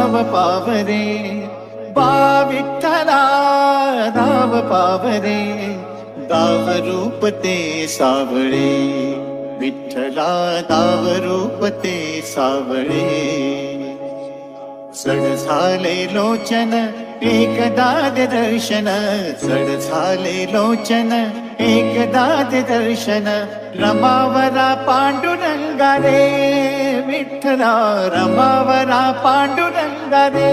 नाव पावरे, बा विठ्ठला नाव पावरे, दाव रूप ते सावळे, विठ्ठला दाव रूप ते सावळे. सड झाले लोचन एकदा दर्शन, सड झाले लोचन एकदा दर्शन, रमावरा पांडुरंगा रे, विठ्ठला रमावरा पांडुरंगा रे.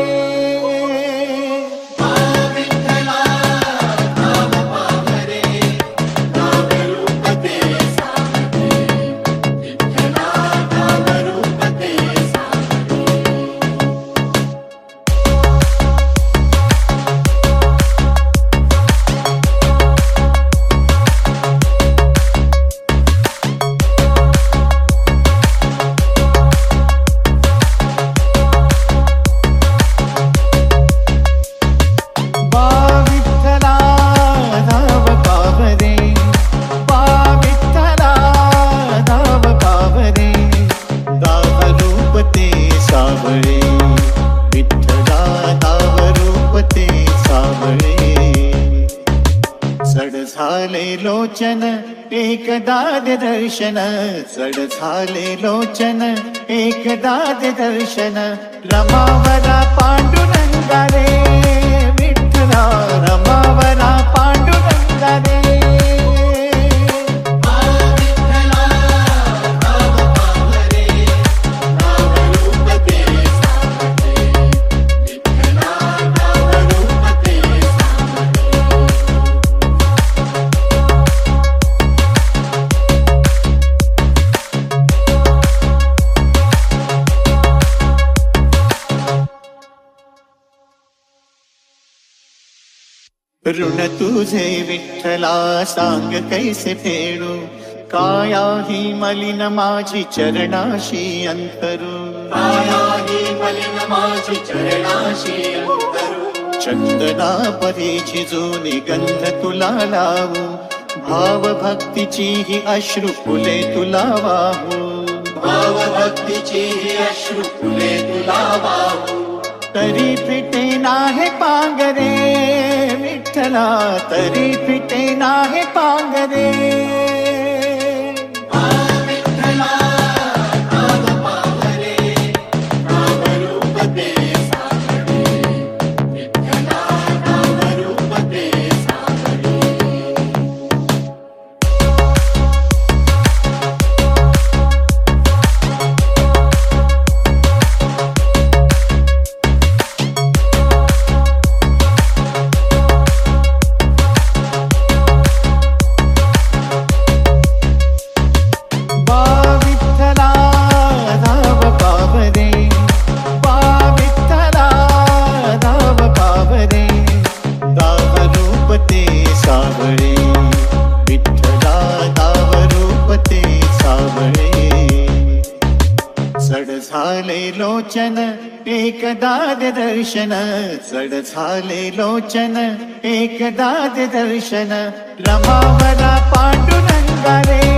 झाले लोचन एकदा दर्शन, सड झाले लोचन एकदा दर्शन, रमावरा पांडुरंगा रे, विठ्ठला रमावरा पांडुरंगा रे. ऋण तुझे विठ्ठला सांग कैसे फेडू, काया ही मलिन माझी चरणाशी अंतरू, काया ही मलिन माझी चरणाशी अंतरू. चंदना परी झिजूनी गंध तुला लावू, भाव भक्तीची ही अश्रू फुले तुला वाहू, भाव भक्तीची ही अश्रू फुले तुला वाहू. तरी फिटे नाहे पांगरे, विठ्ठला तरी फिटे नाहे पांगरे. सड झाले लोचन एकदा दर्शन, सड झाले लोचन एकदा दर्शन, रमावरा पांडुरंगा रे,